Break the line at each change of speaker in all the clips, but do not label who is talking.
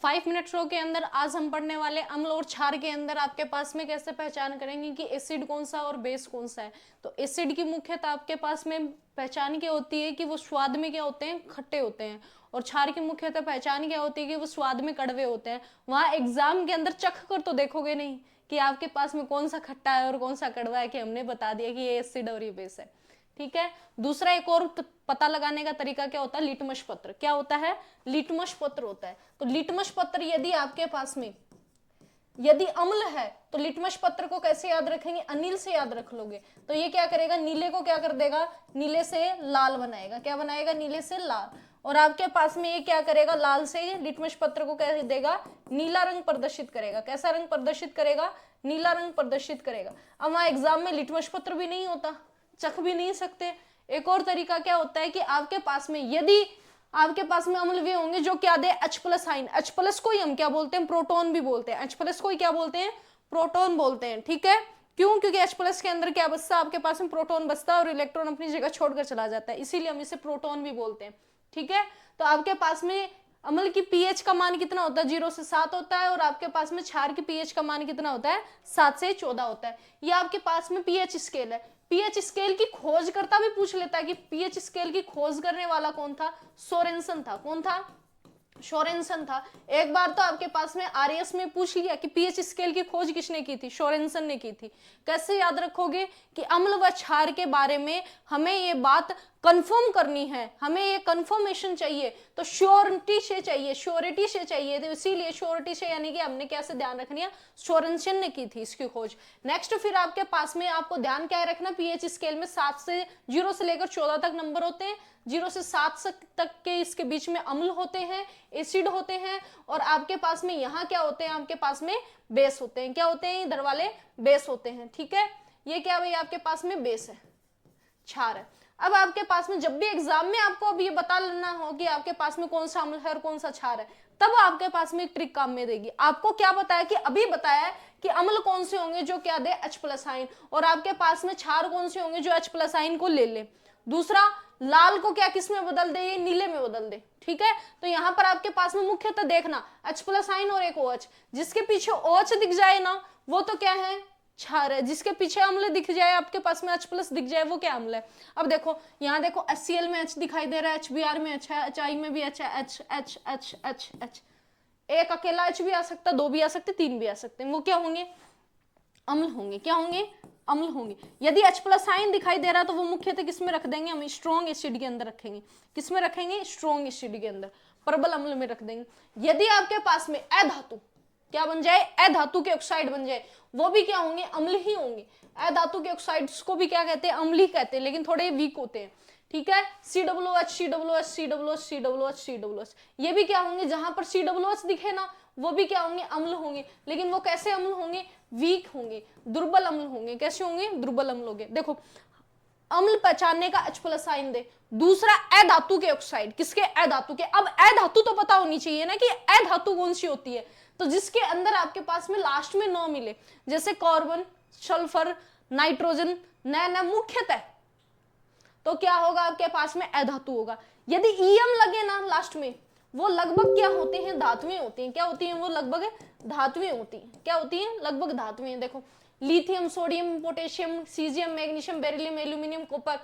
5 minutes के अंदर आज हम पढ़ने वाले अम्ल और क्षार के अंदर आपके पास में कैसे पहचान करेंगे कि एसिड कौन सा और बेस कौन सा है। तो एसिड की मुख्यतः आपके पास में पहचान क्या होती है कि वो स्वाद में क्या होते हैं, खट्टे होते हैं। और क्षार की मुख्यतः पहचान क्या होती है कि वो स्वाद में कड़वे होते हैं। वहां एग्जाम के अंदर चख कर तो देखोगे नहीं कि आपके पास में कौन सा खट्टा है और कौन सा कड़वा है, कि हमने बता दिया कि ये एसिड और ये बेस है। ठीक है। दूसरा एक और पता लगाने का तरीका क्या होता है, लिटमस पत्र। क्या होता है, लिटमस पत्र होता है। तो लिटमस पत्र यदि आपके पास में यदि अम्ल है तो लिटमस पत्र को कैसे याद रखेंगे, अनिल से याद रख लोगे। तो ये क्या करेगा, नीले को क्या कर देगा, नीले से लाल बनाएगा। क्या बनाएगा, नीले से लाल। और आपके पास में ये क्या करेगा, लाल से लिटमस पत्र को क्या देगा, नीला रंग प्रदर्शित करेगा। कैसा रंग प्रदर्शित करेगा, नीला रंग प्रदर्शित करेगा। अब वहां एग्जाम में लिटमस पत्र भी नहीं होता, चख भी नहीं सकते। एक और तरीका क्या होता है कि आपके पास में यदि आपके पास में अम्ल वे होंगे जो क्या दे, H+ आयन। H+ को ही हम क्या बोलते हैं, प्रोटॉन भी बोलते हैं। H+ को ही क्या बोलते हैं, प्रोटॉन बोलते हैं। ठीक है, क्यों, क्योंकि H+ के अंदर क्या बचता है, आपके पास में प्रोटॉन बचता है और इलेक्ट्रॉन अपनी जगह छोड़कर चला जाता है, इसीलिए हम इसे प्रोटॉन भी बोलते हैं। ठीक है, तो आपके पास में अम्ल की पीएच का मान कितना होता है, 0 से 7 होता है। और आपके पास में क्षार की पीएच का मान कितना होता है, 7 से 14 होता है। ये आपके पास में पीएच स्केल है। पीएच स्केल की खोज करता भी पूछ लेता है कि पीएच स्केल की खोज करने वाला कौन था, सोरेनसन था। कौन था, सोरेनसन था। एक बार तो आपके पास में आरएस में पूछ लिया कि पीएच स्केल की खोज किसने की थी, सोरेनसन ने की थी। कैसे याद रखोगे कि अम्ल व क्षार के बारे में हमें ये बात कंफर्म करनी है, हमें ये कंफर्मेशन चाहिए, तो श्योरिटी से चाहिए, श्योरिटी से चाहिए। तो इसीलिए श्योरिटी से यानी कि हमने कैसे ध्यान रखनी है, सोरेनसन ने की थी इसकी खोज। नेक्स्ट फिर आपके पास में आपको ध्यान क्या रखना, पीएच स्केल में 0 से लेकर 14 तक नंबर होते हैं। 0 से 7 तक के इसके बीच में अम्ल होते हैं, एसिड होते हैं। और आपके पास में यहाँ क्या होते हैं, आपके पास में बेस होते हैं। क्या होते हैं, इधर वाले बेस होते हैं। ठीक है, ये क्या भाई आपके पास में बेस है, क्षार है। अब आपके पास में जब भी एग्जाम में आपको अब ये बता लेना हो कि आपके पास में कौन सा अम्ल है और कौन सा क्षार है, तब आपके पास में एक ट्रिक काम में देगी। आपको क्या बताया कि अभी बताया है कि अम्ल कौन से होंगे जो क्या दे, H+ आयन। और आपके पास में क्षार कौन से होंगे जो H+ आयन को ले ले। दूसरा, लाल को क्या किस में बदल दे, ये नीले में बदल दे। ठीक है, तो यहां पर आपके पास में मुख्यतः देखना H+ आयन और एक OH। जिसके पीछे OH दिख जाए ना, वो तो क्या है, क्षार है। जिसके पीछे अम्ल दिख जाए, आपके पास में H+ दिख जाए, वो क्या अम्ल है। अब देखो यहाँ देखो HCl में H दिखाई दे रहा है, HBr में H है, HI में भी H है, H H H H H। एक अकेला H भी आ सकता, 2 भी आ सकते, 3 भी आ सकते हैं, वो क्या होंगे, अम्ल होंगे। क्या होंगे, अम्ल होंगे। यदि H+ आयन दिखाई दे रहा है तो वो मुख्यतः किसमें रख देंगे, हम स्ट्रॉन्ग एसिड के अंदर रखेंगे। किसमें रखेंगे, स्ट्रॉन्ग एसिड के अंदर, प्रबल अम्ल में रख देंगे। यदि आपके पास में अधातु क्या बन जाए, अधातु के ऑक्साइड बन जाए, वो भी क्या होंगे, अम्ल ही होंगे। अधातु के ऑक्साइड्स को भी क्या कहते हैं, अम्ल ही कहते हैं, लेकिन थोड़े वीक होते हैं। ठीक है, COOH COOH COOH COOH COOH, ये भी क्या होंगे, जहां पर COOH दिखे ना वो भी क्या होंगे, अम्ल होंगे। लेकिन वो कैसे अम्ल होंगे, वीक होंगे, दुर्बल अम्ल होंगे। कैसे होंगे, दुर्बल अम्ल होंगे। देखो अम्ल पहचानने का H+ आयन दे। दूसरा, अधातु के ऑक्साइड, किसके, अधातु के। अब अधातु तो पता होनी चाहिए ना कि अधातु कौन सी होती है, तो जिसके अंदर आपके पास में लास्ट में 9 मिले, जैसे कार्बन, सल्फर, नाइट्रोजन, न मुख्यतः, तो क्या होगा आपके पास में, अधातु होगा। यदि ईएम लगे ना लास्ट में, वो लगभग क्या होते हैं, धातुएं होती हैं। क्या होती हैं, वो लगभग धातुएं होती हैं। क्या होती हैं, लगभग धातुएं। देखो lithium, sodium, potassium, caesium, magnesium, beryllium, aluminium, copper.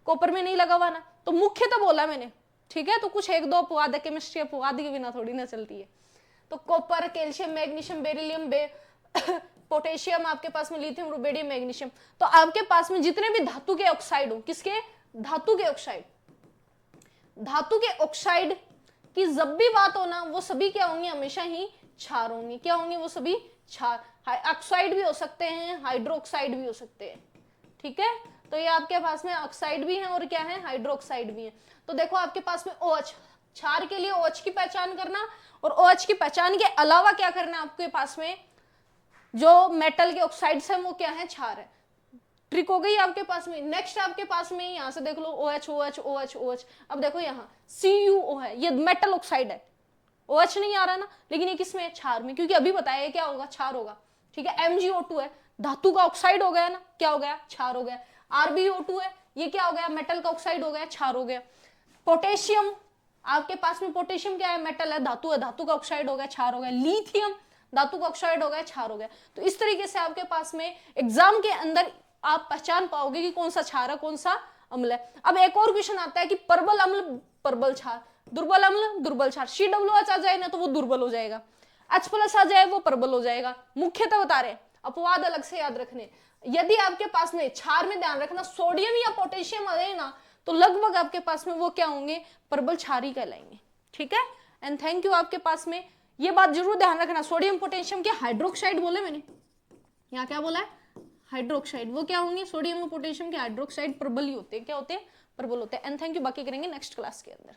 Copper में नहीं लगा हुआ ना, तो मुख्यतः बोला मैंने। ठीक है, तो कुछ एक दो अपवाद है, केमिस्ट्री अपवाद के बिना थोड़ी ना चलती है। तो copper, calcium, magnesium, beryllium, potassium, आपके पास में लिथियम, रुबेडियम, मैग्नीशियम। तो आपके पास में जितने भी धातु के ऑक्साइड हो, किसके, धातु के ऑक्साइड, धातु के ऑक्साइड की जब भी बात हो ना, वो सभी क्या होंगे, हमेशा ही क्षार होंगे। क्या होंगे, वो सभी क्षार। ऑक्साइड भी हो सकते हैं, हाइड्रोक्साइड भी हो सकते हैं। ठीक है, तो ये आपके पास में ऑक्साइड भी है और क्या है, हाइड्रोक्साइड भी है। तो देखो आपके पास में OH, क्षार के लिए OH की पहचान करना, और OH की पहचान के अलावा क्या करना है आपके पास में, जो मेटल के ऑक्साइड्स है वो क्या है, क्षार है। ट्रिक हो गई आपके पास में। नेक्स्ट आपके पास में यहां से देख लो OH OH OH OH। अब देखो यहाँ CuO है, ये मेटल ऑक्साइड है। OH नहीं आ रहा ना, लेकिन ये किसमें है, क्षार में, क्योंकि अभी बताया क्या होगा, क्षार होगा। ठीक है, MgO2 है, धातु का ऑक्साइड हो गया ना, क्या हो गया, क्षार हो गया। RbO2 है, ये क्या हो गया, मेटल का ऑक्साइड हो गया, क्षार हो गया। पोटेशियम आपके पास में पोटेशियम क्या है, मेटल है, धातु है, धातु का ऑक्साइड हो गया, क्षार हो गया। लिथियम धातु का ऑक्साइड हो गया, क्षार हो गया। तो इस तरीके से आपके पास में एग्जाम के अंदर आप पहचान पाओगे कि कौन सा क्षार है, कौन सा अम्ल है। अब एक और क्वेश्चन आता है कि प्रबल अम्ल, प्रबल क्षार, दुर्बल अम्ल, दुर्बल क्षार। COOH आ जाए ना तो वो दुर्बल हो जाएगा, H+ आ जाए वो प्रबल हो जाएगा। मुख्यतः बता रहे, अपवाद अलग से याद रखने। यदि आपके पास में क्षार में ध्यान रखना सोडियम या पोटेशियम आ जाए ना तो लगभग आपके पास में वो क्या होंगे, प्रबल क्षारी कहलाएंगे। ठीक है, एंड थैंक यू। आपके पास में ये बात जरूर ध्यान रखना, सोडियम पोटेशियम के हाइड्रोक्साइड बोले मैंने, यहाँ क्या बोला है, हाइड्रोक्साइड। वो क्या होंगे, सोडियम और पोटेशियम के हाइड्रोक्साइड प्रबल ही होते हैं। क्या होते हैं, प्रबल होते हैं। एंड थैंक यू, बाकी करेंगे नेक्स्ट क्लास के अंदर।